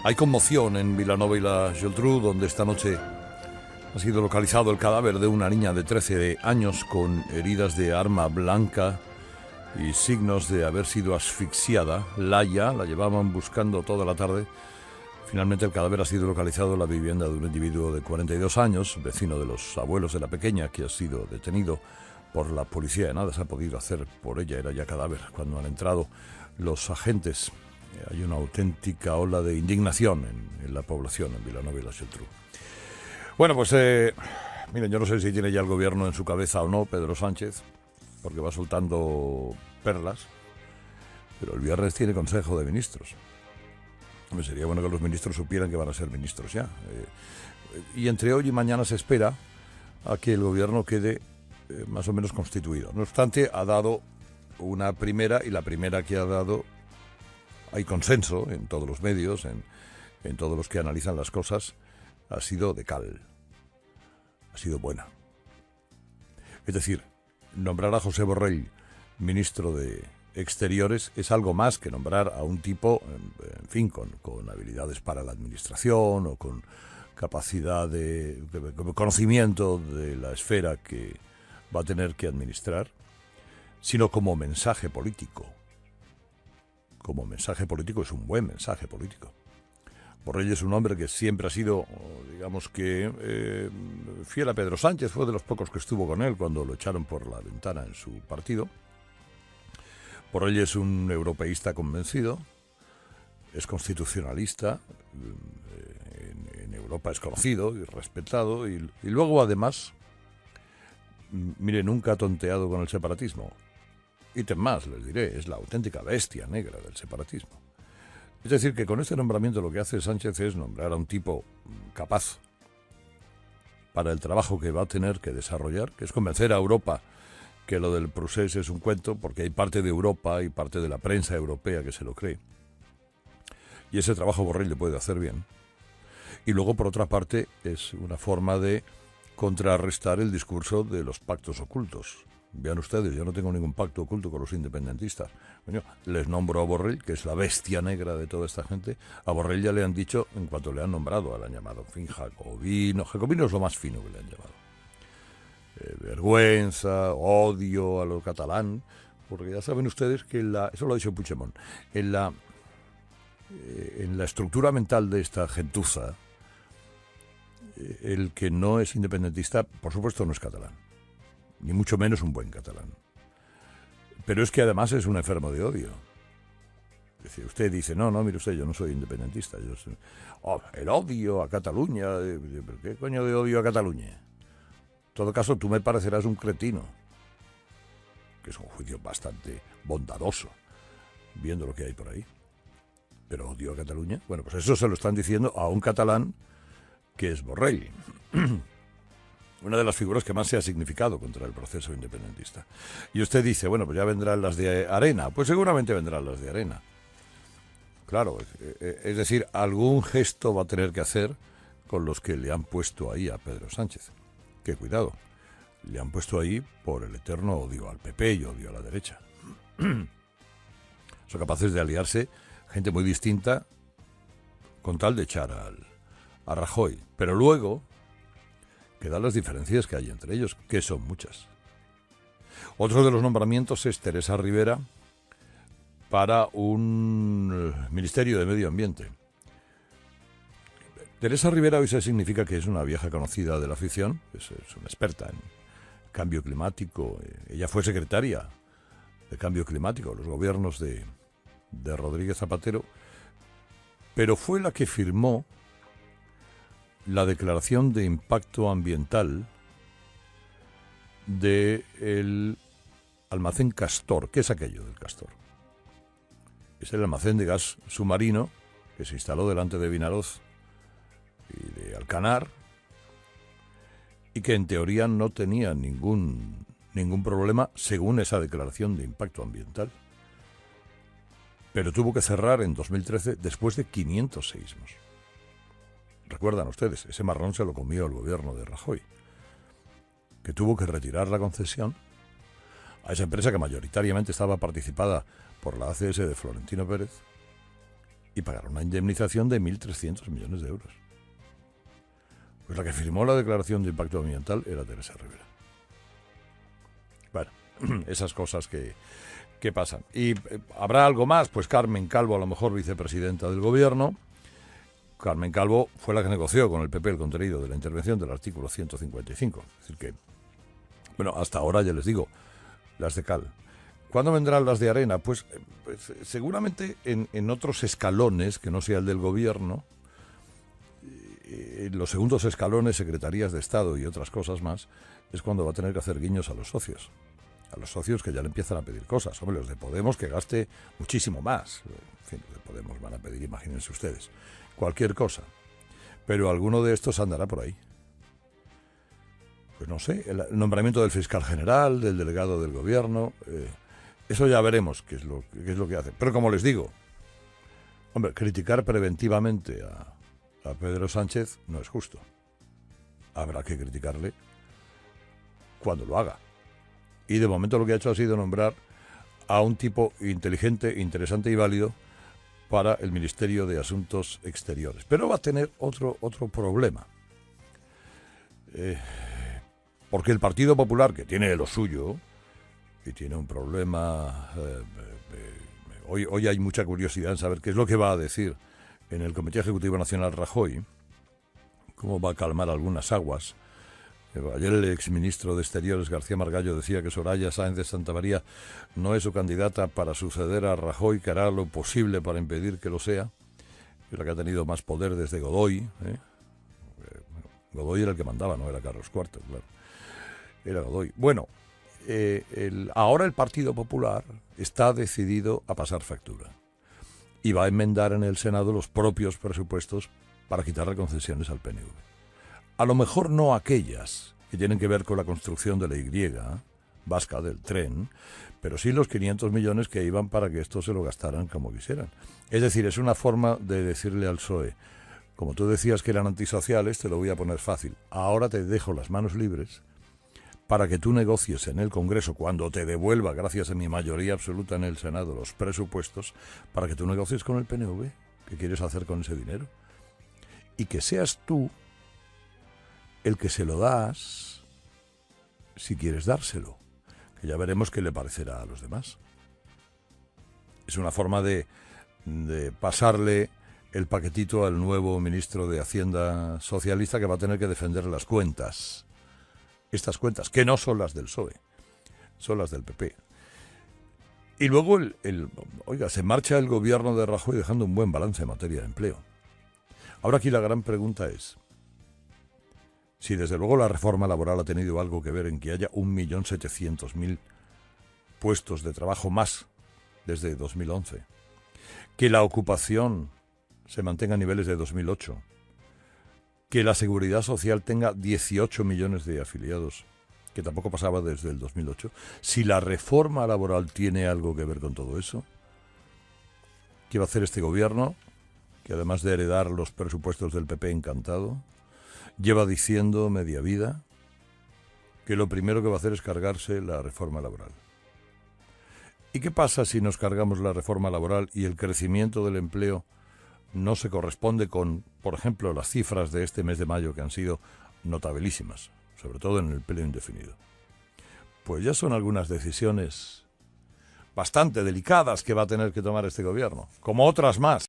Hay conmoción en Vilanova y la Geltrú, donde esta noche ha sido localizado el cadáver de una niña de 13 años con heridas de arma blanca y signos de haber sido asfixiada. Laia la llevaban buscando toda la tarde. Finalmente el cadáver ha sido localizado en la vivienda de un individuo de 42 años, vecino de los abuelos de la pequeña, que ha sido detenido por la policía. Nada se ha podido hacer por ella, era ya cadáver cuando han entrado los agentes. Hay una auténtica ola de indignación en la población, en Vilanova y la Geltrú. Bueno, pues miren, yo no sé si tiene ya el gobierno en su cabeza o no, Pedro Sánchez, porque va soltando perlas, pero el viernes tiene Consejo de Ministros. Hombre, sería bueno que los ministros supieran que van a ser ministros ya. Y entre hoy y mañana se espera a que el gobierno quede más o menos constituido. No obstante, ha dado una primera, y la primera que ha dado, hay consenso en todos los medios, en todos los que analizan las cosas, ha sido de cal. Ha sido buena. Es decir, nombrar a José Borrell ministro de Exteriores es algo más que nombrar a un tipo, en fin, con habilidades para la administración o con capacidad de conocimiento de la esfera que va a tener que administrar, sino como mensaje político. Como mensaje político es un buen mensaje político. Borrell es un hombre que siempre ha sido, digamos que, fiel a Pedro Sánchez, fue de los pocos que estuvo con él cuando lo echaron por la ventana en su partido. Borrell es un europeísta convencido, es constitucionalista, en Europa es conocido y respetado, y luego además, mire, nunca ha tonteado con el separatismo. Ítem más, les diré, es la auténtica bestia negra del separatismo. Es decir, que con este nombramiento lo que hace Sánchez es nombrar a un tipo capaz para el trabajo que va a tener que desarrollar, que es convencer a Europa que lo del procés es un cuento, porque hay parte de Europa y parte de la prensa europea que se lo cree. Y ese trabajo Borrell le puede hacer bien. Y luego, por otra parte, es una forma de contrarrestar el discurso de los pactos ocultos. Vean ustedes, yo no tengo ningún pacto oculto con los independentistas. Bueno, les nombro a Borrell, que es la bestia negra de toda esta gente. A Borrell ya le han dicho, en cuanto le han nombrado, le han llamado, en fin, jacobino. Jacobino es lo más fino que le han llamado. Vergüenza, odio a lo catalán, porque ya saben ustedes que eso lo ha dicho Puigdemont, en la estructura mental de esta gentuza, el que no es independentista, por supuesto, no es catalán, ni mucho menos un buen catalán. Pero es que además es un enfermo de odio. Es decir, usted dice, no, mire usted, yo no soy independentista. El odio a Cataluña, ¿pero qué coño de odio a Cataluña? En todo caso, tú me parecerás un cretino, que es un juicio bastante bondadoso, viendo lo que hay por ahí. Pero odio a Cataluña, bueno, pues eso se lo están diciendo a un catalán que es Borrell, una de las figuras que más se ha significado contra el proceso independentista. Y usted dice, bueno, pues ya vendrán las de Arena. Pues seguramente vendrán las de Arena. Claro, es decir, algún gesto va a tener que hacer con los que le han puesto ahí a Pedro Sánchez. Que cuidado, le han puesto ahí por el eterno odio al PP y odio a la derecha. Son capaces de aliarse gente muy distinta con tal de echar a Rajoy. Pero luego quedan las diferencias que hay entre ellos, que son muchas. Otro de los nombramientos es Teresa Rivera para un Ministerio de Medio Ambiente. Teresa Rivera hoy se significa que es una vieja conocida de la afición, es una experta en cambio climático. Ella fue secretaria de cambio climático en los gobiernos de Rodríguez Zapatero, pero fue la que firmó la declaración de impacto ambiental del almacén Castor. ¿Qué es aquello del Castor? Es el almacén de gas submarino que se instaló delante de Vinaroz y de Alcanar, y que en teoría no tenía ningún problema según esa declaración de impacto ambiental. Pero tuvo que cerrar en 2013 después de 500 seísmos. Recuerdan ustedes, ese marrón se lo comió el gobierno de Rajoy, que tuvo que retirar la concesión a esa empresa que mayoritariamente estaba participada por la ACS de Florentino Pérez y pagar una indemnización de 1.300 millones de euros. Pues la que firmó la declaración de impacto ambiental era Teresa Rivera. Bueno, esas cosas que pasan. ¿Y habrá algo más? Pues Carmen Calvo, a lo mejor vicepresidenta del gobierno. Carmen Calvo fue la que negoció con el PP el contenido de la intervención del artículo 155. Es decir que, bueno, hasta ahora ya les digo, las de cal. ¿Cuándo vendrán las de arena? Pues seguramente en otros escalones, que no sea el del gobierno, en los segundos escalones, secretarías de Estado y otras cosas más, es cuando va a tener que hacer guiños a los socios. A los socios que ya le empiezan a pedir cosas. Hombre, los de Podemos que gaste muchísimo más. En fin, los de Podemos van a pedir, imagínense ustedes, cualquier cosa. Pero alguno de estos andará por ahí. Pues no sé, el nombramiento del fiscal general, del delegado del gobierno, eso ya veremos qué es lo que hace. Pero como les digo, hombre, criticar preventivamente a Pedro Sánchez no es justo. Habrá que criticarle cuando lo haga. Y de momento lo que ha hecho ha sido nombrar a un tipo inteligente, interesante y válido para el Ministerio de Asuntos Exteriores. Pero va a tener otro problema. Porque el Partido Popular, que tiene lo suyo, y tiene un problema... Hoy hay mucha curiosidad en saber qué es lo que va a decir en el Comité Ejecutivo Nacional Rajoy, cómo va a calmar algunas aguas. Ayer el exministro de Exteriores, García Margallo, decía que Soraya Sáenz de Santamaría no es su candidata para suceder a Rajoy, que hará lo posible para impedir que lo sea. Es la que ha tenido más poder desde Godoy. Godoy era el que mandaba, no era Carlos IV, claro. Era Godoy. Bueno, ahora el Partido Popular está decidido a pasar factura. Y va a enmendar en el Senado los propios presupuestos para quitarle concesiones al PNV. A lo mejor no aquellas que tienen que ver con la construcción de la Y vasca del tren, pero sí los 500 millones que iban para que esto se lo gastaran como quisieran. Es decir, es una forma de decirle al PSOE, como tú decías que eran antisociales, te lo voy a poner fácil. Ahora te dejo las manos libres para que tú negocies en el Congreso, cuando te devuelva, gracias a mi mayoría absoluta en el Senado, los presupuestos, para que tú negocies con el PNV qué quieres hacer con ese dinero. Y que seas tú el que se lo das si quieres dárselo, que ya veremos qué le parecerá a los demás. Es una forma de pasarle el paquetito al nuevo ministro de Hacienda socialista, que va a tener que defender las cuentas. Estas cuentas, que no son las del PSOE, son las del PP. Y luego, se marcha el gobierno de Rajoy dejando un buen balance en materia de empleo. Ahora aquí la gran pregunta es, si desde luego la reforma laboral ha tenido algo que ver en que haya 1.700.000 puestos de trabajo más desde 2011, que la ocupación se mantenga a niveles de 2008, que la Seguridad Social tenga 18 millones de afiliados, que tampoco pasaba desde el 2008, si la reforma laboral tiene algo que ver con todo eso, ¿qué va a hacer este gobierno, que además de heredar los presupuestos del PP encantado, lleva diciendo media vida que lo primero que va a hacer es cargarse la reforma laboral? ¿Y qué pasa si nos cargamos la reforma laboral y el crecimiento del empleo no se corresponde con, por ejemplo, las cifras de este mes de mayo, que han sido notabilísimas, sobre todo en el empleo indefinido? Pues ya son algunas decisiones bastante delicadas que va a tener que tomar este gobierno, como otras más.